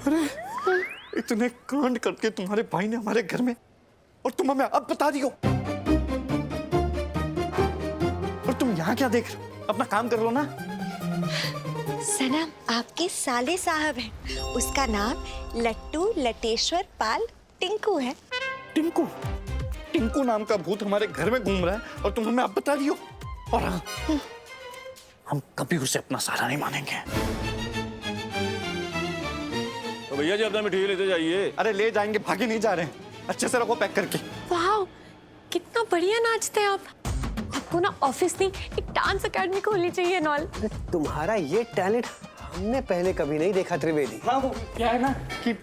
अरे इतने कांड करके तुम्हारे भाई ने हमारे घर में, और तुम हमें अब बता दी हो। और तुम यहाँ क्या देख रहे हो? अपना काम कर लो ना। सनम आपके साले साहब हैं, उसका नाम लट्टू लटेश्वर पाल टिंकू है। टिंकू? टिंकू नाम का भूत हमारे घर में घूम रहा है और तुम हमें अब बता दियो। और हाँ, हम कभी उसे अपना सहारा नहीं मानेंगे। तो भैया जी अपना मिठाई लेते जाइए। अरे ले जाएंगे, भागे नहीं जा रहे हैं। अच्छे से रखो पैक करके। वाह, कितना बढ़िया नाचते हैं आप। आपको ना ऑफिस नहीं, एक डांस एकेडमी खोलनी चाहिए नॉल। तुम्हारा ये टैलेंट हमने पहले कभी नहीं देखा त्रिवेदी। हाँ, वो क्या है ना कि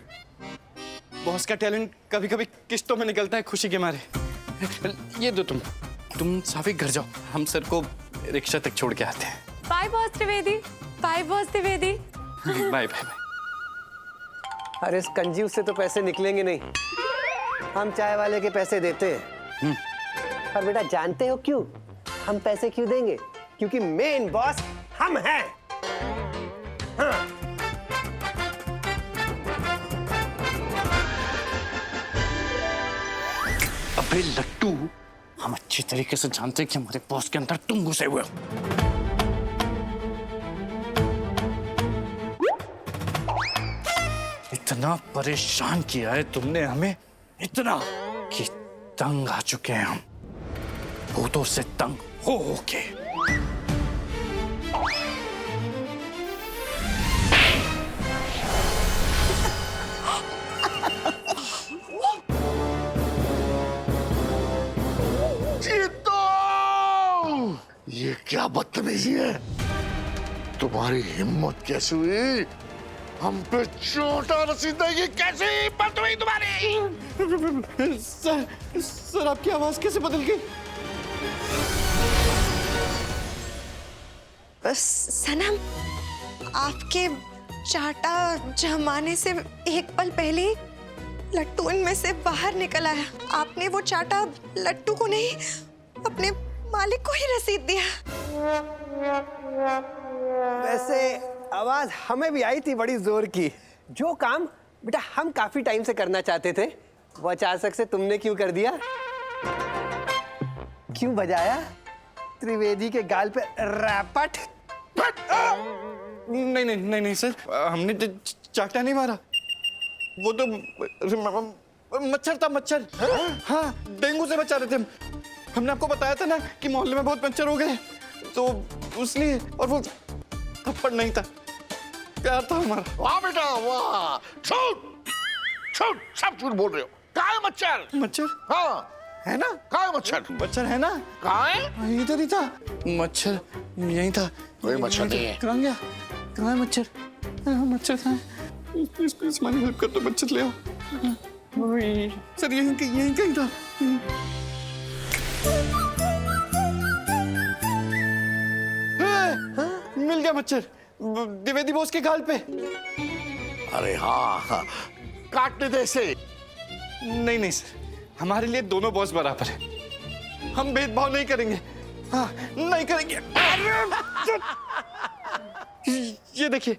बॉस का टैलेंट कभी कभी किस्तों में निकलता है खुशी के मारे। ये दो तुम साफी घर जाओ, हम सर को रिक्शा तक छोड़ के आते हैं। Bye boss Trivedi, bye boss Trivedi. Bye bye bye. अरे इस कंजूस से तो पैसे निकलेंगे नहीं, हम चाय वाले के पैसे देते हैं। पर बेटा जानते हो क्यों हम पैसे क्यों देंगे? क्योंकि मेन बॉस हम हैं। हाँ। अबे लट्टू, हम अच्छी तरीके से जानते हैं कि हमारे बॉस के अंदर तुम घुसे हुए हो। इतना परेशान किया है तुमने हमें, इतना कि तंग आ चुके हैं हम, भूतों से तंग हो के। ये क्या बदतमीजी है? तुम्हारी हिम्मत कैसे हुई? हम पे चोटा रसीदेगी कैसी हिम्मत हुई तुम्हारी? सर आपकी आवाज कैसे बदल गई? सनम आपके चाटा जमाने से एक पल पहले लट्टू इनमें से बाहर निकल आया। आपने वो चाटा लट्टू को नहीं, अपने मालिक को ही रसीद दिया। वैसे आवाज हमें भी आई थी बड़ी जोर की। जो काम बेटा हम काफी टाइम से करना चाहते थे, वो अचानक से तुमने क्यों कर दिया? क्यों बजाया त्रिवेदी के गाल पे रैपट? नहीं नहीं नहीं नहीं सर, हमने चाटा नहीं मारा। वो तो मच्छर था, मच्छर। हाँ, डेंगू से बचा रहे थे हम। हमने आपको बताया था ना कि मोहल्ले में बहुत मच्छर हो गए, तो उसलिए। और वो थप्पड़ नहीं था, प्यार था हमारा। वाह बेटा वाह, झूठ झूठ, सब झूठ बोल रहे हो। कहाँ है मच्छर? मच्छर हाँ है ना? कहाँ है मच्छर? मच्छर है ना? कहाँ है? इधर ही था मच्छर, यहीं था। कोई मच्छर नहीं है। कहाँ गया? कहाँ है मच्छर? मच्छर कहाँ है? प्लीज हमारी हेल्प कर दो, मच्छर ले आओ। सर यहीं कहीं था। मिल गया मच्छर, द्विवेदी बॉस के गाल पे। अरे हाँ, काटने दे इसे। नहीं नहीं सर, हमारे लिए दोनों बॉस बराबर है, हम भेदभाव नहीं करेंगे। हाँ, नहीं करेंगे। ये देखिए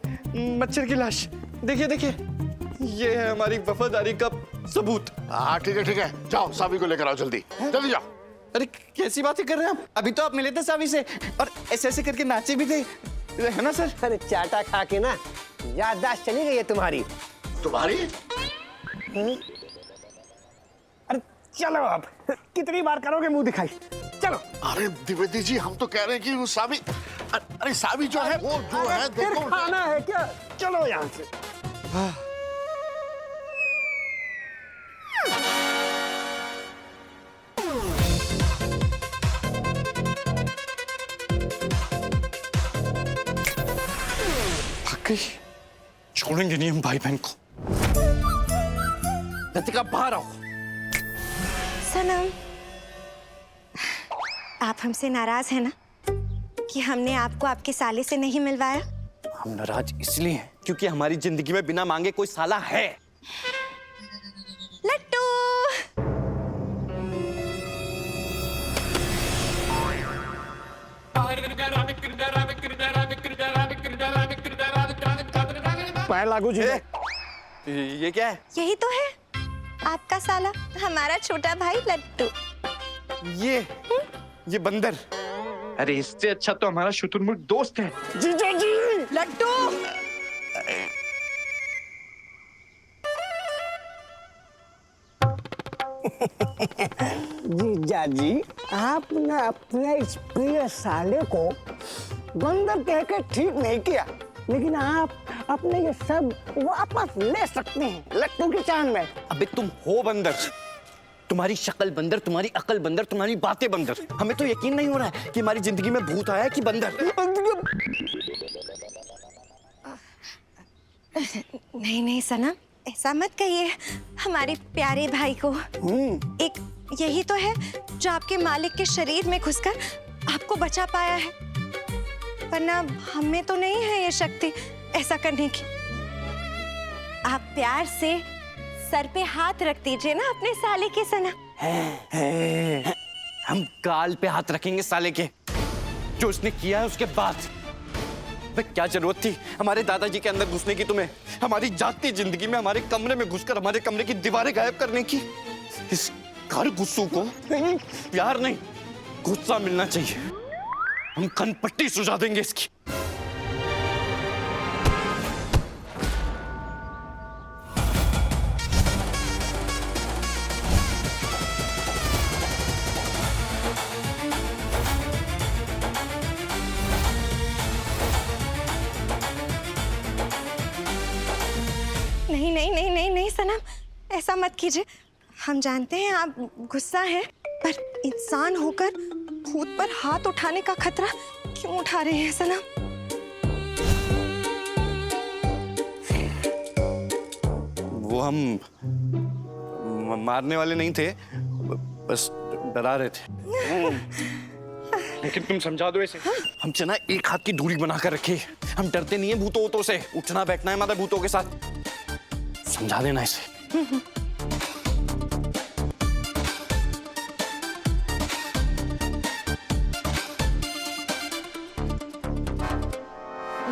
मच्छर की लाश, देखिए देखिए, ये है हमारी वफादारी का सबूत। हाँ ठीक है, जाओ साबी को लेकर आओ, जल्दी जल्दी जाओ। अरे कैसी बातें कर रहे हैं आप? अभी तो आप मिले थे सावी से और ऐसे ऐसे करके नाचे भी थे, है ना सर? अरे चाटा खा के ना याददाश्त चली गई है तुम्हारी। तुम्हारी? अरे चलो अब, कितनी बार करोगे मुंह दिखाई? चलो। अरे द्विवेदी जी, हम तो कह रहे हैं कि वो साबी, अरे साबी जो है वो जो है फिर देखो। खाना है क्या? चलो यहाँ से। छोड़ेंगे नहीं हम भाई बहन को। लतिका बाहर आओ। सनम आप हमसे नाराज हैं ना कि हमने आपको आपके साले से नहीं मिलवाया? हम नाराज इसलिए हैं क्योंकि हमारी जिंदगी में बिना मांगे कोई साला है। लट्टू पैर लागू जी। ये क्या है? यही तो है आपका साला, हमारा छोटा भाई लट्टू। ये बंदर। अरे इससे अच्छा तो हमारा शुतुरमुर्ग दोस्त है। जीजा जी। लट्टू जीजा जी, आपने अपने इस प्रिय साले को बंदर कह के ठीक नहीं किया, लेकिन आप अपने ये सब वापस ले सकते हैं लट्टू की चांद में। अबे तुम हो बंदर, तुम्हारी शक्ल बंदर, तुम्हारी अकल बंदर, तुम्हारी बातें बंदर। हमें तो यकीन नहीं हो रहा है कि हमारी जिंदगी में भूत आया है कि बंदर। नहीं नहीं सनम, ऐसा मत कहिए हमारे प्यारे भाई को। एक यही तो है जो आपके मालिक के शरीर में घुसकर आपको बचा पाया है, वरना हमें तो नहीं है ये शक्ति ऐसा करने की। आप प्यार से सर पे हाथ रख दीजिए ना अपने साले के सनम। हम गाल पे हाथ रखेंगे साले के, जो उसने किया है उसके बाद। बे क्या जरूरत थी हमारे दादाजी के अंदर घुसने की तुम्हें, हमारी जागती जिंदगी में हमारे कमरे में घुसकर हमारे कमरे की दीवारें गायब करने की। इस घर गुस्सू को प्यार नहीं गुस्सा मिलना चाहिए। हम कनपट्टी सुझा देंगे इसकी। नहीं नहीं नहीं नहीं नहीं सनम, ऐसा मत कीजिए। हम जानते हैं आप गुस्सा हैं, पर इंसान होकर भूत पर हाथ उठाने का खतरा क्यों उठा रहे हैं सनम? वो हम मारने वाले नहीं थे, बस डरा रहे थे। लेकिन तुम समझा दो इसे। हमसे ना एक हाथ की दूरी बनाकर रखे। हम डरते नहीं है भूतों वूतों से, उठना बैठना है हमारा भूतों के साथ। समझा देना इसे।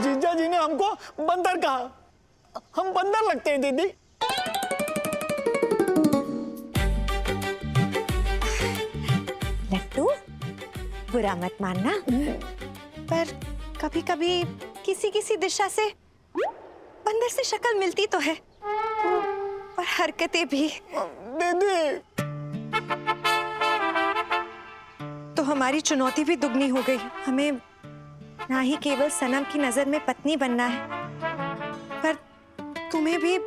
जीजा जी ने हमको बंदर कहा, हम बंदर लगते हैं दीदी। लट्टू, बुरा मत मानना, पर कभी कभी किसी किसी दिशा से बंदर से शक्ल मिलती तो है, पर हरकतें भी। दीदी तो हमारी चुनौती भी दुगनी हो गई। हमें ना ही केवल सनम की नजर में पत्नी बनना है, पर तुम्हें भी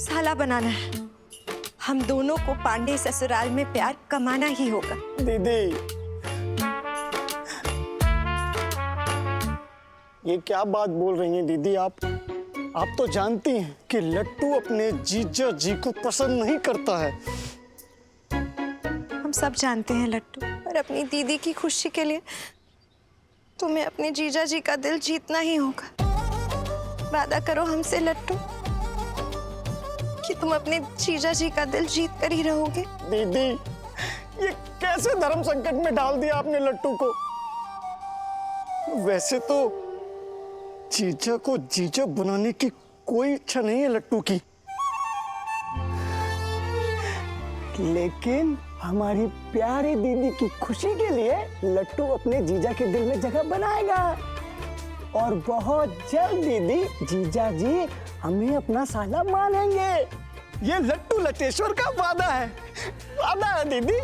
साला बनाना है। हम दोनों को पांडे ससुराल में प्यार कमाना ही होगा। दीदी, ये क्या बात बोल रही हैं दीदी आप तो जानती हैं कि लट्टू अपने जीजा जी को पसंद नहीं करता है। हम सब जानते हैं लट्टू, पर अपनी दीदी की खुशी के लिए तुम्हें अपने जीजा जी का दिल जीतना ही होगा। वादा करो हमसे लट्टू कि तुम अपने जीजा जी का दिल जीत कर ही रहोगे। दीदी, ये कैसे धर्म संकट में डाल दिया आपने लट्टू को। वैसे तो जीजा को जीजा बनाने की कोई इच्छा नहीं है लट्टू की, लेकिन हमारी प्यारी दीदी की खुशी के लिए लट्टू अपने जीजा के दिल में जगह बनाएगा। और बहुत जल्द दीदी जीजा जी हमें अपना साला मानेंगे। ये लट्टू लटेश्वर का वादा है दीदी।